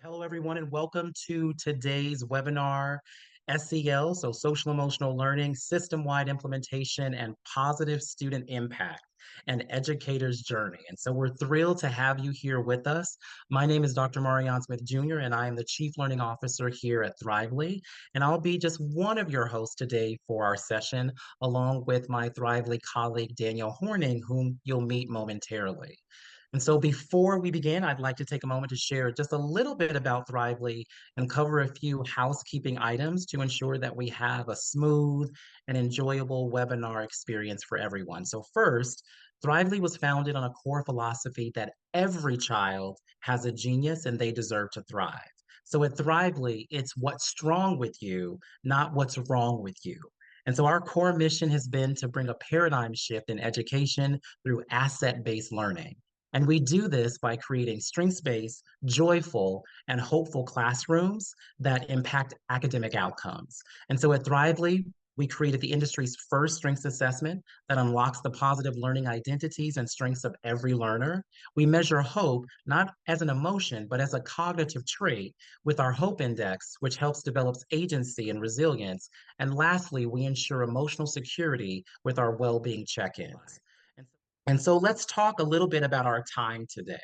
Hello, everyone, and welcome to today's webinar, SEL, so Social Emotional Learning, System-Wide Implementation, and Positive Student Impact, an Educator's Journey. And so we're thrilled to have you here with us. My name is Dr. Marion Smith Jr., and I am the Chief Learning Officer here at Thrively. And I'll be just one of your hosts today for our session, along with my Thrively colleague, Danielle Horning, whom you'll meet momentarily. And so before we begin, I'd like to take a moment to share just a little bit about Thrively and cover a few housekeeping items to ensure that we have a smooth and enjoyable webinar experience for everyone. So first, Thrively was founded on a core philosophy that every child has a genius and they deserve to thrive. So at Thrively, it's what's strong with you, not what's wrong with you. And so our core mission has been to bring a paradigm shift in education through asset-based learning. And we do this by creating strengths-based, joyful, and hopeful classrooms that impact academic outcomes. And so at Thrively, we created the industry's first strengths assessment that unlocks the positive learning identities and strengths of every learner. We measure hope not as an emotion, but as a cognitive trait with our Hope Index, which helps develop agency and resilience. And lastly, we ensure emotional security with our Wellbeing Check-Ins. And so let's talk a little bit about our time today.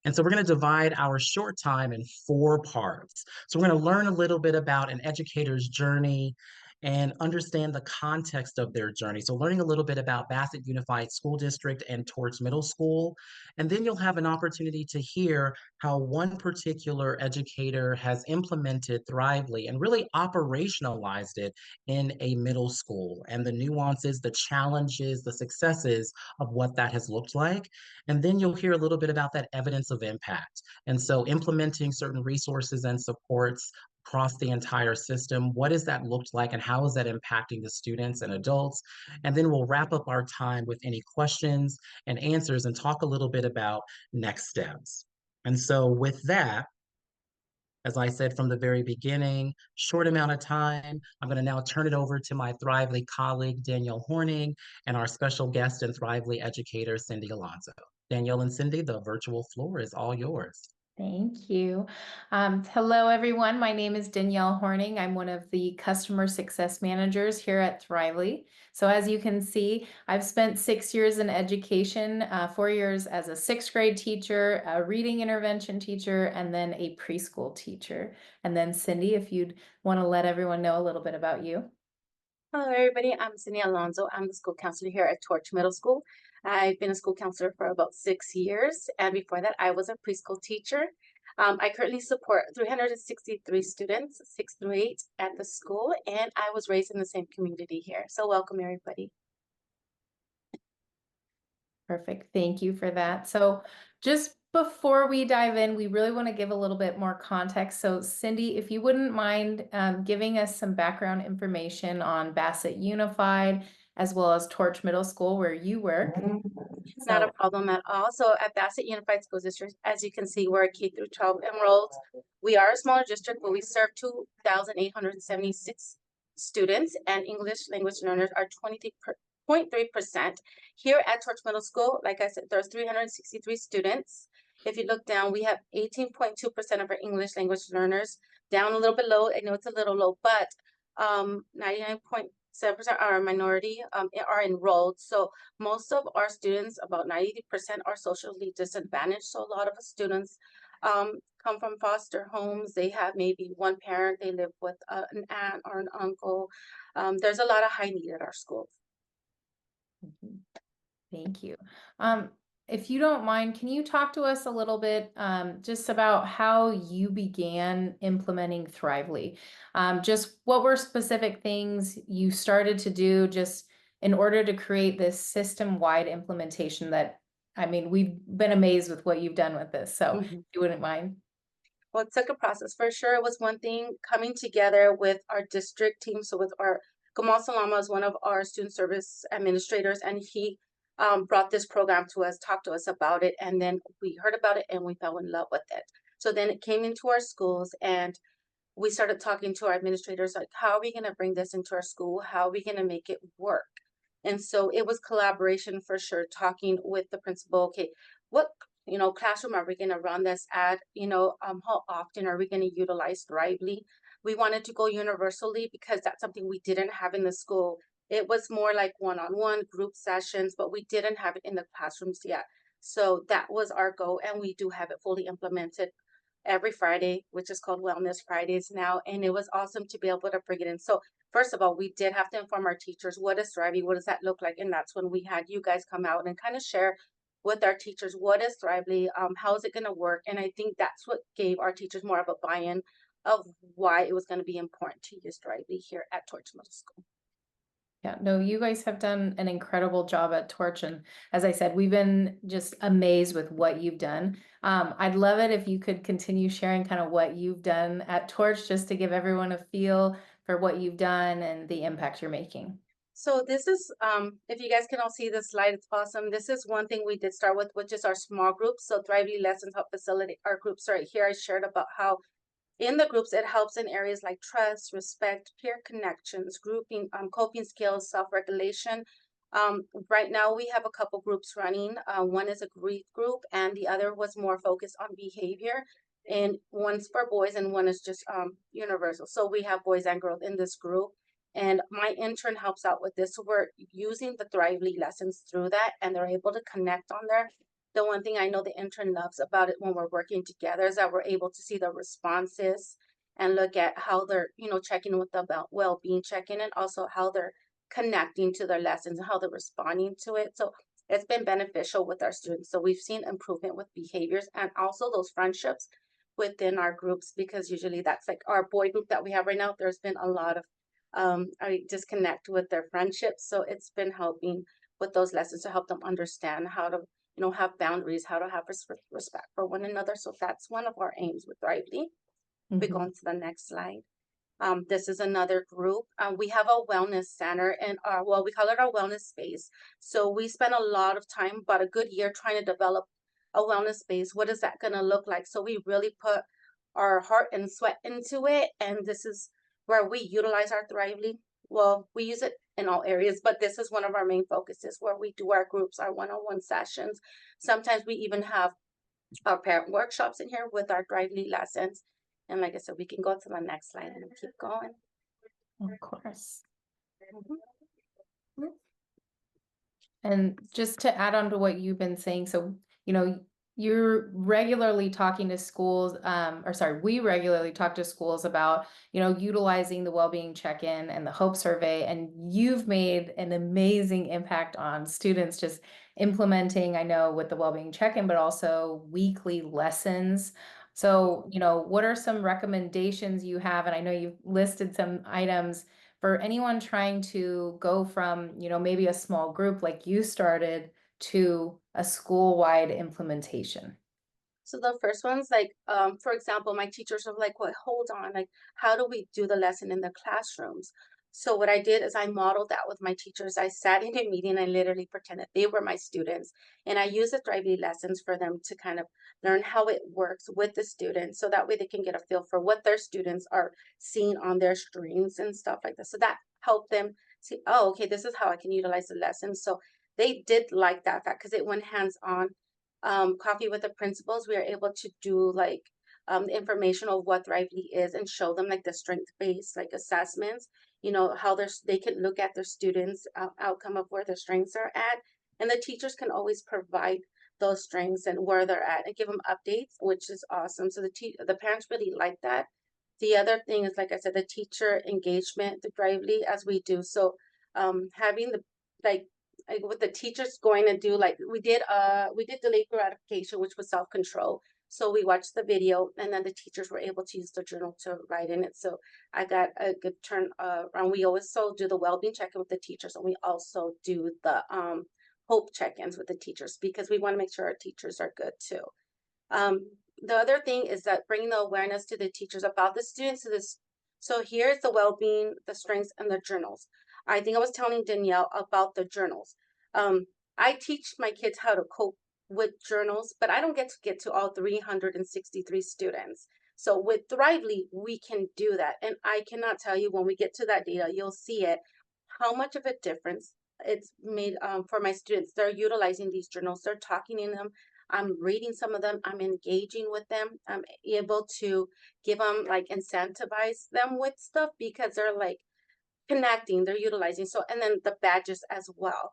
And so we're going to divide our short time in four parts. So we're going to learn a little bit about an educator's journey and understand the context of their journey. So learning a little bit about Bassett Unified School District and Torch Middle School. And then you'll have an opportunity to hear how one particular educator has implemented Thrively and really operationalized it in a middle school and the nuances, the challenges, the successes of what that has looked like. And then you'll hear a little bit about that evidence of impact. And so implementing certain resources and supports across the entire system, what does that look like and how is that impacting the students and adults? And then we'll wrap up our time with any questions and answers and talk a little bit about next steps. And so with that, as I said from the very beginning, short amount of time. I'm going to now turn it over to my Thrively colleague, Danielle Horning, and our special guest and Thrively educator, Cindy Alonzo. Danielle and Cindy, the virtual floor is all yours. Thank you. Hello, everyone. My name is Danielle Horning. I'm one of the customer success managers here at Thrively. So as you can see, I've spent 6 years in education, 4 years as a sixth grade teacher, a reading intervention teacher, and then a preschool teacher. And then Cindy, if you'd want to let everyone know a little bit about you. Hello, everybody. I'm Cindy Alonzo. I'm the school counselor here at Torch Middle School. I've been a school counselor for about 6 years, and before that, I was a preschool teacher. I currently support 363 students, 6th through 8, at the school, and I was raised in the same community here. So welcome, everybody. Perfect. Thank you for that. So just before we dive in, we really want to give a little bit more context. So Cindy, if you wouldn't mind giving us some background information on Bassett Unified, as well as Torch Middle School, where you work. Not a problem at all. So at Bassett Unified School District, as you can see, we're a K through 12 enrolled. We are a smaller district, but we serve 2,876 students, and English language learners are 23.3%. Here at Torch Middle School, like I said, there's 363 students. If you look down, we have 18.2% of our English language learners, down a little bit low. I know it's a little low, but 99.7% are a minority are enrolled. So most of our students, about 90%, are socially disadvantaged. So a lot of students come from foster homes. They have maybe one parent. They live with an aunt or an uncle. There's a lot of high need at our schools. Thank you. If you don't mind, can you talk to us a little bit just about how you began implementing Thrively? Just what were specific things you started to do just in order to create this system-wide implementation that, I mean, we've been amazed with what you've done with this. So if you wouldn't mind. Well, it took a process for sure. It was one thing coming together with our district team. So with our Gamal Salama is one of our student service administrators, and he brought this program to us, talked to us about it, and then we heard about it and we fell in love with it. So then it came into our schools, and we started talking to our administrators, like, how are we going to bring this into our school? How are we going to make it work? And so it was collaboration for sure, talking with the principal. Okay, what classroom are we going to run this at? How often are we going to utilize Thrively? We wanted to go universally because that's something we didn't have in the school. It was more like one-on-one group sessions, but we didn't have it in the classrooms yet. So that was our goal, and we do have it fully implemented every Friday, which is called Wellness Fridays now. And it was awesome to be able to bring it in. So first of all, we did have to inform our teachers, what is Thrively? What does that look like? And that's when we had you guys come out and kind of share with our teachers, what is Thrively? How is it going to work? And I think that's what gave our teachers more of a buy-in of why it was going to be important to use Thrively here at Torch Middle School. Yeah, no, you guys have done an incredible job at Torch. And as I said, we've been just amazed with what you've done. I'd love it if you could continue sharing kind of what you've done at Torch, just to give everyone a feel for what you've done and the impact you're making. So this is, if you guys can all see this slide, it's awesome. This is one thing we did start with, which is our small groups. So Thrively Lessons help facilitate our groups right here. I shared about how in the groups, it helps in areas like trust, respect, peer connections, grouping, coping skills, self-regulation. Right now, we have a couple groups running. One is a grief group, and the other was more focused on behavior. And one's for boys, and one is just universal. So we have boys and girls in this group. And my intern helps out with this. So we're using the Thrively lessons through that, and they're able to connect on there. The one thing I know the intern loves about it when we're working together is that we're able to see the responses and look at how they're, checking with the well-being check-in, and also how they're connecting to their lessons and how they're responding to it. So it's been beneficial with our students. So we've seen improvement with behaviors and also those friendships within our groups, because usually that's like our boy group that we have right now. There's been a lot of I disconnect with their friendships. So it's been helping with those lessons to help them understand how to have boundaries, how to have respect for one another. So that's one of our aims with Thrively. We go on to the next slide. This is another group. We have a wellness center, and we call it our wellness space. So we spent a lot of time, about a good year, trying to develop a wellness space. What is that going to look like? So we really put our heart and sweat into it, and this is where we utilize our Thrively. Well, we use it in all areas, but this is one of our main focuses where we do our groups, our one-on-one sessions. Sometimes we even have our parent workshops in here with our Thrively lessons. And like I said, we can go to the next slide and keep going. Of course. And just to add on to what you've been saying, so, you're regularly talking to schools, we regularly talk to schools about, utilizing the Wellbeing Check-In and the Hope Survey, and you've made an amazing impact on students just implementing, I know, with the Wellbeing Check-In, but also weekly lessons. So, what are some recommendations you have? And I know you've listed some items for anyone trying to go from, maybe a small group like you started to a school-wide implementation. So the first one's like, for example, my teachers are like, well, hold on, like, how do we do the lesson in the classrooms? So what I did is I modeled that with my teachers. I sat in a meeting, I literally pretended they were my students, and I used the Thrively lessons for them to kind of learn how it works with the students. So that way they can get a feel for what their students are seeing on their screens and stuff like that. So that helped them see, oh, okay, this is how I can utilize the lessons. So they did like that fact because it went hands-on. Coffee with the principals, we are able to do like the information of what Thrively is and show them like the strength-based like assessments, how they can look at their students' outcome of where their strengths are at. And the teachers can always provide those strengths and where they're at and give them updates, which is awesome. So the parents really like that. The other thing is, like I said, the teacher engagement, the Thrively as we do. So having the like what the teachers going to do, like we did delayed gratification, which was self-control. So we watched the video, and then the teachers were able to use the journal to write in it. So I got a good turn around. We also do the well-being check-in with the teachers, and we also do the hope check-ins with the teachers, because we want to make sure our teachers are good too. The other thing is that bringing the awareness to the teachers about the students to this. So here's the well-being, the strengths, and the journals. I think I was telling Danielle about the journals. I teach my kids how to cope with journals, but I don't get to all 363 students. So with Thrively, we can do that. And I cannot tell you, when we get to that data, you'll see it, how much of a difference it's made for my students. They're utilizing these journals. They're talking in them. I'm reading some of them, I'm engaging with them, I'm able to give them like incentivize them with stuff because they're like connecting, they're utilizing. So, and then the badges as well.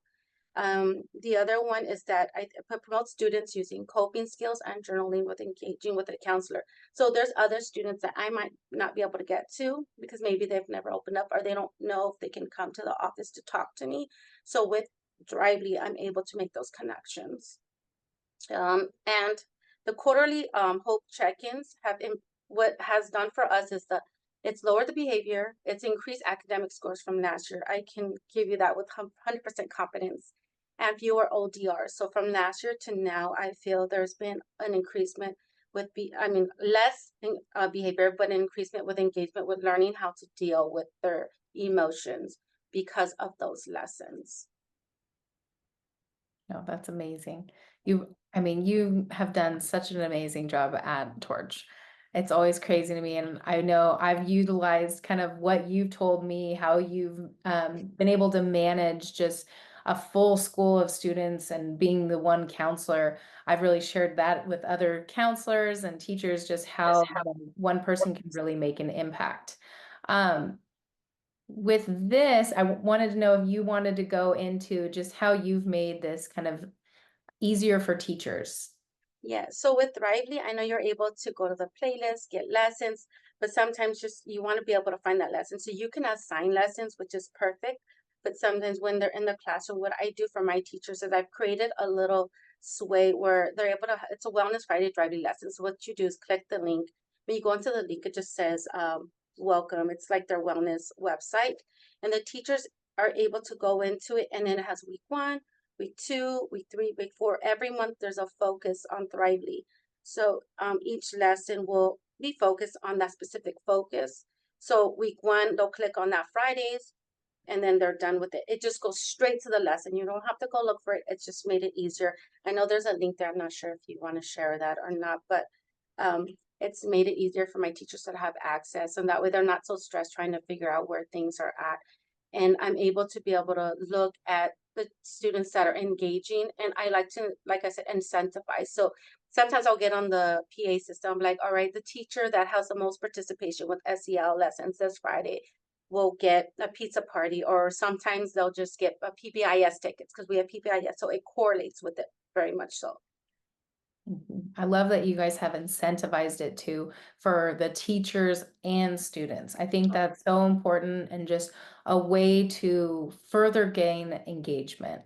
The other one is that I promote students using coping skills and journaling with engaging with a counselor. So there's other students that I might not be able to get to because maybe they've never opened up or they don't know if they can come to the office to talk to me. So with Drively, I'm able to make those connections. And the quarterly hope check-ins what has done for us is that it's lowered the behavior, it's increased academic scores from last year. I can give you that with 100% confidence, and fewer ODRs. So from last year to now, I feel there's been an increasement with less behavior, but an increasement with engagement with learning how to deal with their emotions because of those lessons. No, that's amazing. You have done such an amazing job at Torch. It's always crazy to me, and I know I've utilized kind of what you've told me, how you've been able to manage just a full school of students and being the one counselor. I've really shared that with other counselors and teachers, just how one person can really make an impact. Um, with this, I wanted to know if you wanted to go into just how you've made this kind of easier for teachers. Yeah, so with Thrively, I know you're able to go to the playlist, get lessons, but sometimes just you want to be able to find that lesson. So you can assign lessons, which is perfect. But sometimes when they're in the classroom, what I do for my teachers is I've created a little sway where they're able to, it's a Wellness Friday Thrively lesson. So what you do is click the link. When you go into the link, it just says, welcome. It's like their wellness website. And the teachers are able to go into it. And then it has week 1, week 2, week 3, week 4. Every month there's a focus on Thrively. So each lesson will be focused on that specific focus. So week 1, they'll click on that Fridays and then they're done with it. It just goes straight to the lesson. You don't have to go look for it. It's just made it easier. I know there's a link there. I'm not sure if you want to share that or not, but um, it's made it easier for my teachers to have access. And that way they're not so stressed trying to figure out where things are at. And I'm able to be able to look at the students that are engaging. And I like to, like I said, incentivize. So sometimes I'll get on the PA system, like, all right, the teacher that has the most participation with SEL lessons this Friday will get a pizza party, or sometimes they'll just get a PBIS tickets because we have PBIS. So it correlates with it very much so. I love that you guys have incentivized it too for the teachers and students. I think that's so important and just a way to further gain engagement.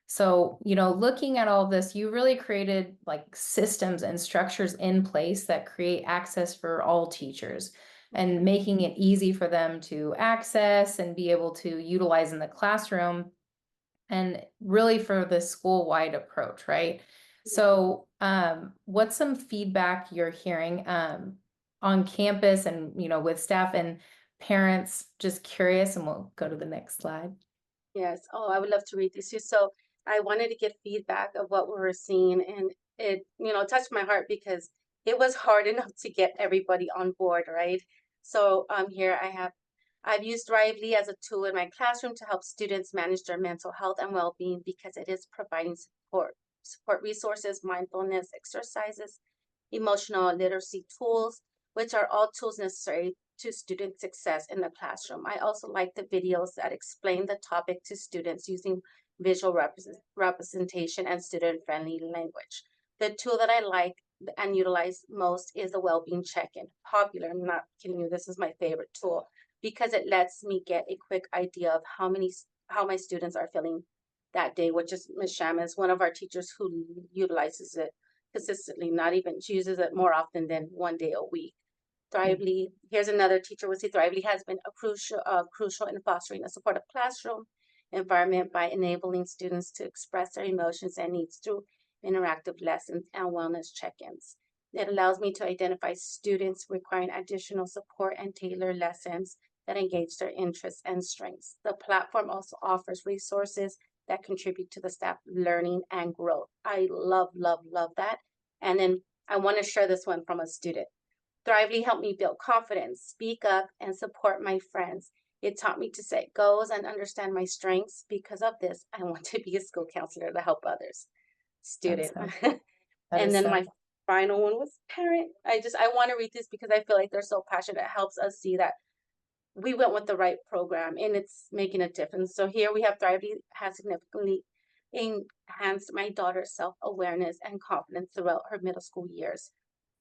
So, looking at all of this, you really created like systems and structures in place that create access for all teachers and making it easy for them to access and be able to utilize in the classroom, and really for the school-wide approach, right? So, what's some feedback you're hearing on campus and with staff and parents? Just curious, and we'll go to the next slide. Yes. Oh, I would love to read these too. So I wanted to get feedback of what we were seeing, and it, touched my heart because it was hard enough to get everybody on board, right? So here I've used Thrively as a tool in my classroom to help students manage their mental health and well-being because it is providing support resources, mindfulness exercises, emotional literacy tools, which are all tools necessary to student success in the classroom. I also like the videos that explain the topic to students using visual representation and student-friendly language. The tool that I like and utilize most is the Wellbeing Check-In. Popular, I'm not kidding you, this is my favorite tool because it lets me get a quick idea of how my students are feeling that day, which is Ms. Sham is one of our teachers who utilizes it consistently, not even, she uses it more often than one day a week. Thrively, here's another teacher would say Thrively has been a crucial in fostering a supportive classroom environment by enabling students to express their emotions and needs through interactive lessons and wellness check-ins. It allows me to identify students requiring additional support and tailor lessons that engage their interests and strengths. The platform also offers resources that contribute to the staff learning and growth. I love, love, love that. And then I want to share this one from a student. Thrively helped me build confidence, speak up, and support my friends. It taught me to set goals and understand my strengths. Because of this, I want to be a school counselor to help others. Student. That's That And is then so. my final one was parent. I want to read this because I feel like they're so passionate. It helps us see that we went with the right program and it's making a difference. So here we have Thrively has significantly enhanced my daughter's self-awareness and confidence throughout her middle school years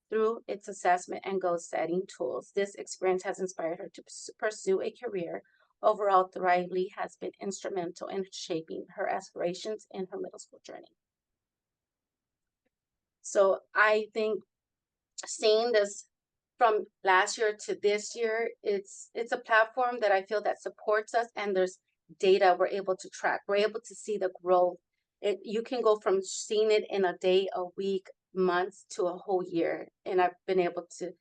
through its assessment and goal setting tools. This experience has inspired her to pursue a career. Overall, Thrively has been instrumental in shaping her aspirations in her middle school journey. So I think seeing this from last year to this year, it's a platform that I feel that supports us, and there's data we're able to track. We're able to see the growth. You can go from seeing it in a day, a week, months to a whole year, and I've been able to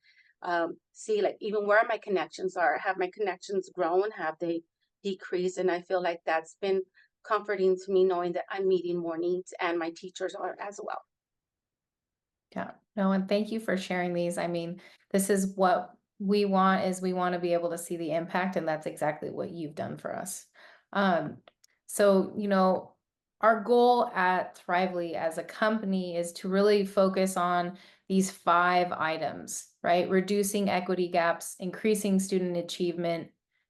see like even where my connections are. Have my connections grown? Have they decreased? And I feel like that's been comforting to me, knowing that I'm meeting more needs, and my teachers are as well. Yeah, no, and thank you for sharing these. I mean, this is what we want is we want to be able to see the impact, and that's exactly what you've done for us. Um, so, our goal at Thrively as a company is to really focus on these 5 items, right? Reducing equity gaps, increasing student achievement,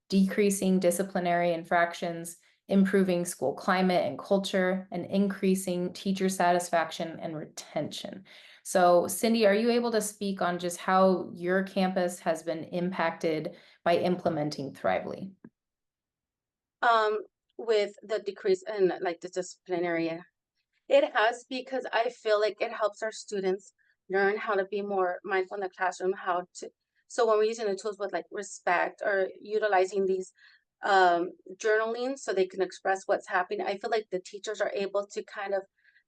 decreasing disciplinary infractions, improving school climate and culture, and increasing teacher satisfaction and retention. So, Cindy, are you able to speak on just how your campus has been impacted by implementing Thrively? Um, with the decrease in like the disciplinary, it has because I feel like it helps our students learn how to be more mindful in the classroom, how to so when we're using the tools with like respect or utilizing these journaling so they can express what's happening, I feel like the teachers are able to kind of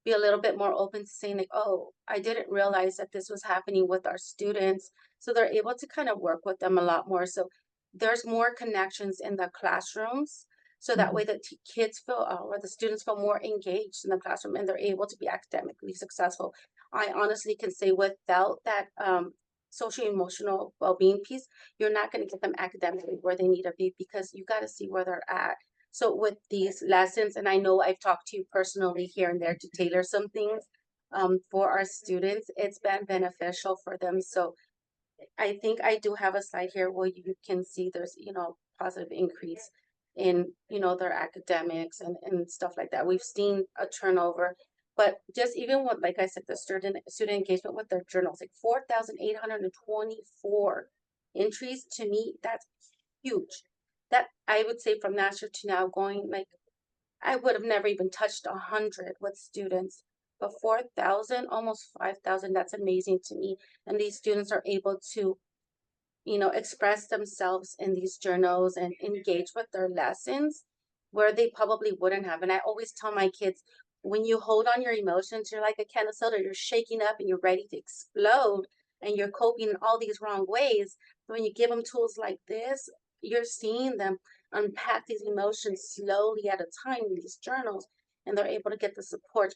be a little bit more open to saying like, oh, I didn't realize that this was happening with our students. So they're able to kind of work with them a lot more. So there's more connections in the classrooms so that way Mhm. the kids feel or the students feel more engaged in the classroom and they're able to be academically successful. I honestly can say without that social emotional well-being piece, you're not going to get them academically where they need to be because you got to see where they're at. So with these lessons, and I know I've talked to you personally here and there to tailor some things for our students, it's been beneficial for them. So I think I do have a slide here where you can see there's, positive increase in, their academics and stuff like that. We've seen a turnover, but just even with, like I said, the student engagement with their journals, like 4,824 entries to me, that's huge. That I would say from last year to now going like I would have never even touched 100 with students, but 4,000, almost 5,000, that's amazing to me. And these students are able to, express themselves in these journals and engage with their lessons where they probably wouldn't have. And I always tell my kids, when you hold on your emotions, you're like a can of soda, you're shaking up and you're ready to explode and you're coping in all these wrong ways. When you give them tools like this, you're seeing them unpack these emotions slowly at a time in these journals and they're able to get the support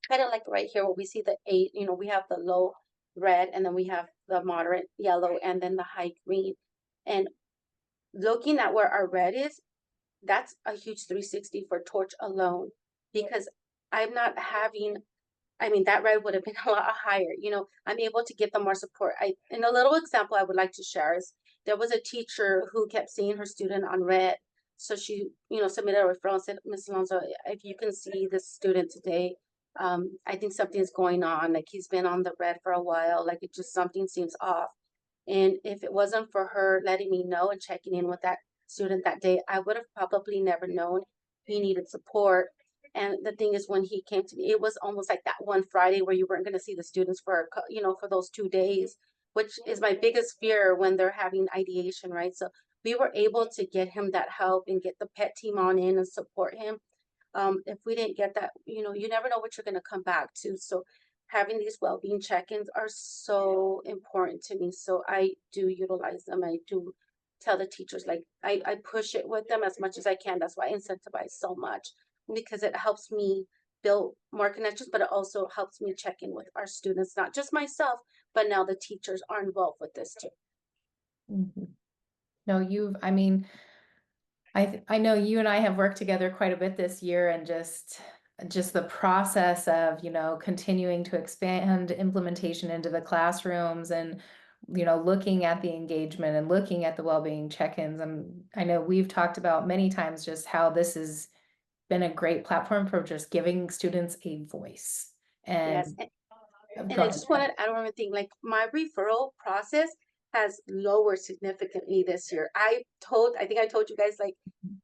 kind of like right here where we see the 8, we have the low red and then we have the moderate yellow and then the high green. And looking at where our red is, that's a huge 360 for torch alone because I'm not having I mean, that red would have been a lot higher. I'm able to give them more support. And a little example I would like to share is there was a teacher who kept seeing her student on red. So she, submitted a referral and said, Miss Alonzo, if you can see this student today, I think something's going on. Like he's been on the red for a while. Like it just something seems off. And if it wasn't for her letting me know and checking in with that student that day, I would have probably never known he needed support. And the thing is, when he came to me, it was almost like that one Friday where you weren't going to see the students for, for those 2 days, which is my biggest fear when they're having ideation, right? So we were able to get him that help and get the pet team on in and support him. If we didn't get that, you never know what you're going to come back to. So having these well-being check-ins are so important to me. So I do utilize them. I do tell the teachers, like I push it with them as much as I can. That's why I incentivize so much because it helps me build more connections, but it also helps me check in with our students, not just myself, but now the teachers are involved with this too. Mhm. No, I mean, I know you and I have worked together quite a bit this year and just just the process of, continuing to expand implementation into the classrooms and, looking at the engagement and looking at the well-being check-ins. And I know we've talked about many times just how this has been a great platform for just giving students a voice. Yes. And And go I ahead. just wanted to add one more thing, like my referral process has lowered significantly this year. I think I told you guys, like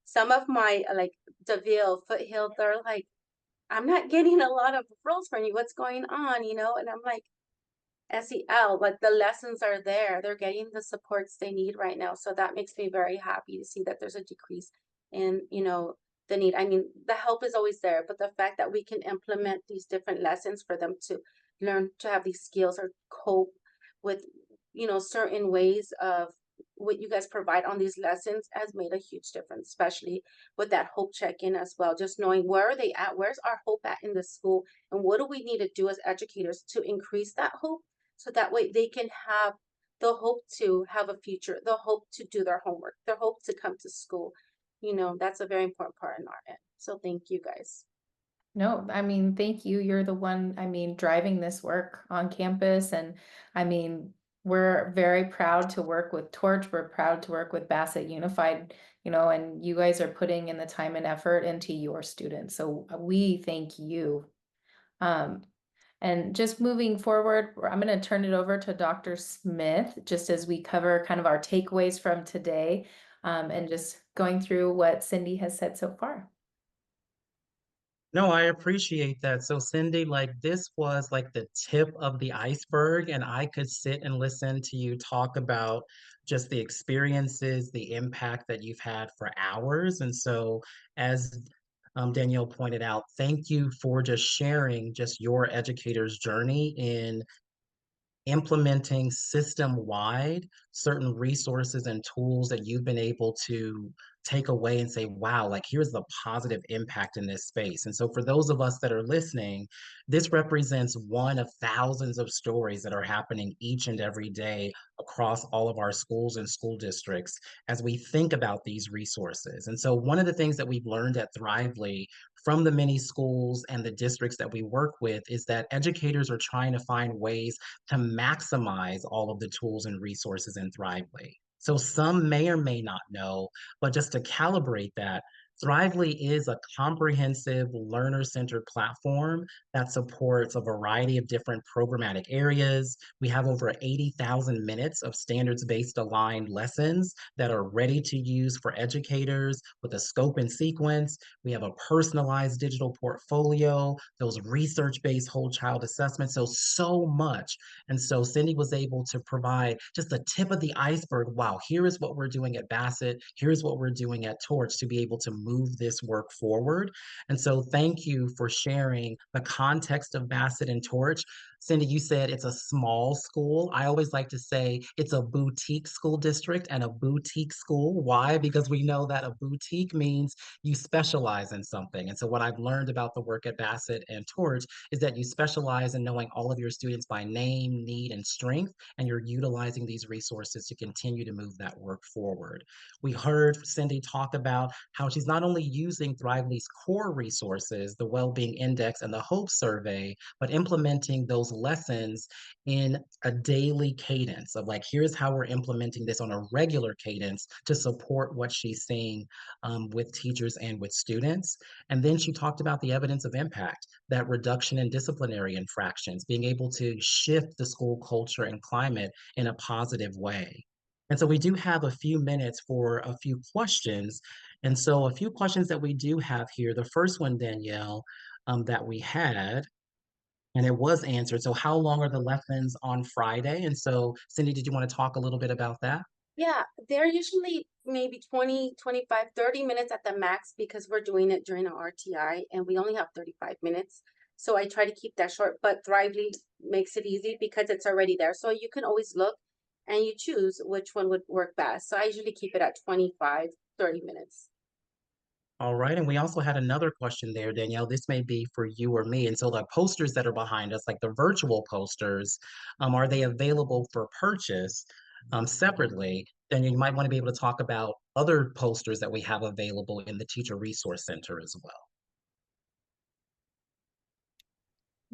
some of my like DeVille, Foothill, they're like, I'm not getting a lot of referrals from you. What's going on? And I'm like, SEL, like the lessons are there. They're getting the supports they need right now. So that makes me very happy to see that there's a decrease in, the need. I mean, the help is always there, but the fact that we can implement these different lessons for them to learn to have these skills or cope with, certain ways of what you guys provide on these lessons has made a huge difference, especially with that hope check-in as well. Just knowing where are they at, where's our hope at in the school, and what do we need to do as educators to increase that hope so that way they can have the hope to have a future, the hope to do their homework, the hope to come to school. That's a very important part in our end. So thank you guys. No, I mean, thank you. You're the one, driving this work on campus. And I mean, we're very proud to work with Torch. We're proud to work with Bassett Unified, and you guys are putting in the time and effort into your students. So we thank you. Um, and just moving forward, I'm going to turn it over to Dr. Smith, just as we cover kind of our takeaways from today, and just going through what Cindy has said so far. No, I appreciate that. So, Cindy, like this was like the tip of the iceberg, and I could sit and listen to you talk about just the experiences, the impact that you've had for hours. And so, as Danielle pointed out, thank you for just sharing just your educator's journey in implementing system-wide certain resources and tools that you've been able to take away and say, wow, like here's the positive impact in this space. And so for those of us that are listening, this represents one of thousands of stories that are happening each and every day across all of our schools and school districts as we think about these resources. And so one of the things that we've learned at Thrively from the many schools and the districts that we work with is that educators are trying to find ways to maximize all of the tools and resources in Thrively. So some may or may not know, but just to calibrate that, Thrively is a comprehensive learner-centered platform that supports a variety of different programmatic areas. We have over 80,000 minutes of standards-based aligned lessons that are ready to use for educators with a scope and sequence. We have a personalized digital portfolio, those research-based whole child assessments, so much. And so Cindy was able to provide just the tip of the iceberg. Wow, here is what we're doing at Bassett. Here's what we're doing at Torch to be able to move this work forward. And so thank you for sharing the context of Bassett and Torch. Cindy, you said it's a small school. I always like to say it's a boutique school district and a boutique school. Why? Because we know that a boutique means you specialize in something. And so what I've learned about the work at Bassett and Torch is that you specialize in knowing all of your students by name, need, and strength, and you're utilizing these resources to continue to move that work forward. We heard Cindy talk about how she's not only using Thrively's core resources, the Wellbeing Index and the Hope Survey, but implementing those lessons in a daily cadence of like, here's how we're implementing this on a regular cadence to support what she's seeing with teachers and with students. And then she talked about the evidence of impact, that reduction in disciplinary infractions, being able to shift the school culture and climate in a positive way. And so we do have a few minutes for a few questions. And so a few questions that we do have here. The first one, Danielle, that we had, and it was answered. So how long are the lessons on Friday? And so Cindy, did you want to talk a little bit about that? Yeah, they're usually maybe 20, 25, 30 minutes at the max because we're doing it during our RTI and we only have 35 minutes. So I try to keep that short, but Thrively makes it easy because it's already there. So you can always look and you choose which one would work best. So I usually keep it at 25, 30 minutes. All right. And we also had another question there, Danielle. This may be for you or me. And so the posters that are behind us, like the virtual posters, are they available for purchase separately? Then you might want to be able to talk about other posters that we have available in the Teacher Resource Center as well.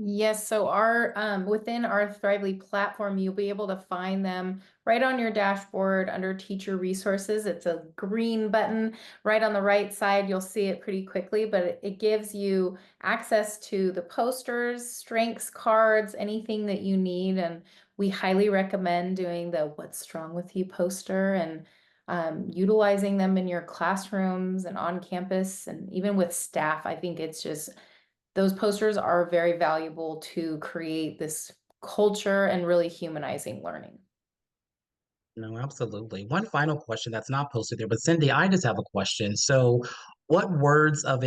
Yes, so our within our Thrively platform, you'll be able to find them right on your dashboard under teacher resources. It's a green button right on the right side. You'll see it pretty quickly, but it gives you access to the posters, strengths cards, anything that you need. And we highly recommend doing the What's Wrong with You poster and utilizing them in your classrooms and on campus and even with staff. I think it's just those posters are very valuable to create this culture and really humanizing learning. No, absolutely. One final question that's not posted there, but Cindy, I just have a question. So, what words of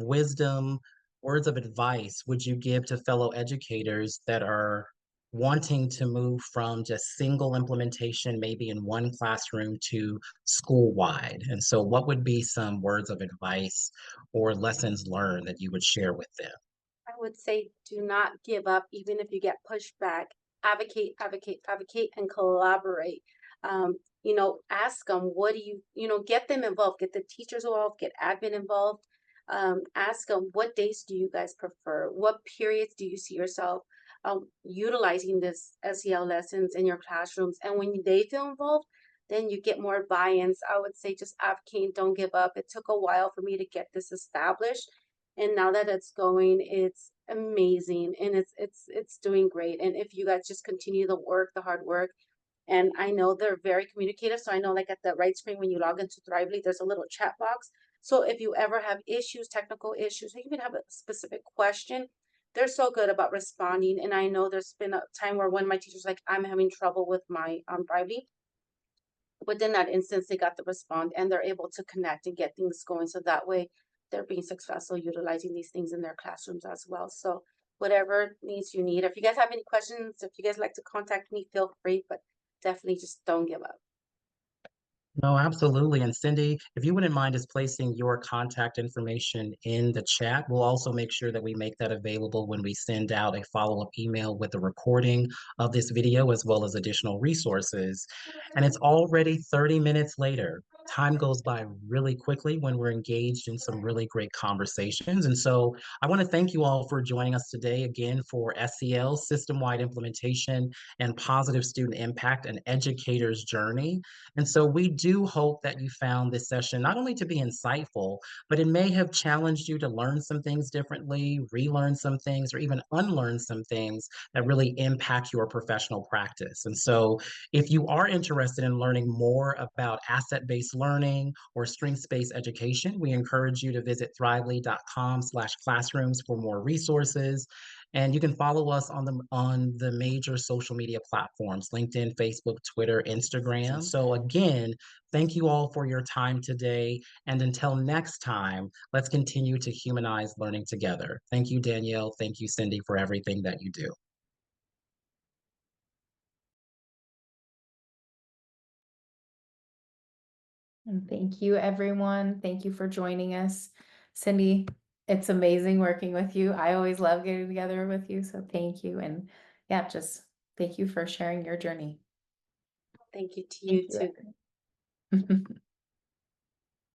wisdom, words of advice would you give to fellow educators that are wanting to move from just single implementation, maybe in one classroom, to school wide? And so, what would be some words of advice or lessons learned that you would share with them? I would say do not give up, even if you get pushed back. Advocate, advocate, advocate, and collaborate. Ask them, what do get them involved, get the teachers involved, get admin involved. Ask them, what days do you guys prefer? What periods do you see yourself utilizing this SEL lessons in your classrooms? And when they feel involved, then you get more buy-ins. I would say just advocate, don't give up. It took a while for me to get this established, and now that it's going, it's amazing, and it's doing great. And if you guys just continue the work, the hard work, and I know they're very communicative, so I know like at the right screen when you log into Thrively, there's a little chat box. So if you ever have issues, technical issues, or even have a specific question, they're so good about responding. And I know there's been a time where one of my teachers like, I'm having trouble with my Thrively. Within that instance, they got the respond and they're able to connect and get things going. So that way they're being successful utilizing these things in their classrooms as well. So whatever needs you need. If you guys have any questions, if you guys like to contact me, feel free, but definitely just don't give up. No, absolutely. And Cindy, if you wouldn't mind just placing your contact information in the chat, we'll also make sure that we make that available when we send out a follow-up email with a recording of this video as well as additional resources. And it's already 30 minutes later. Time goes by really quickly when we're engaged in some really great conversations. And so I want to thank you all for joining us today again for SEL, System-Wide Implementation and Positive Student Impact, an Educator's Journey. And so we do hope that you found this session not only to be insightful, but it may have challenged you to learn some things differently, relearn some things, or even unlearn some things that really impact your professional practice. And so if you are interested in learning more about asset-based learning or strengths-based education, we encourage you to visit thrively.com/classrooms for more resources. And you can follow us on the major social media platforms, LinkedIn, Facebook, Twitter, Instagram. So again, thank you all for your time today. And until next time, let's continue to humanize learning together. Thank you, Danielle. Thank you, Cindy, for everything that you do. And thank you, everyone. Thank you for joining us. Cindy, it's amazing working with you. I always love getting together with you. So thank you. And yeah, just thank you for sharing your journey. Thank you to Thank you too. you.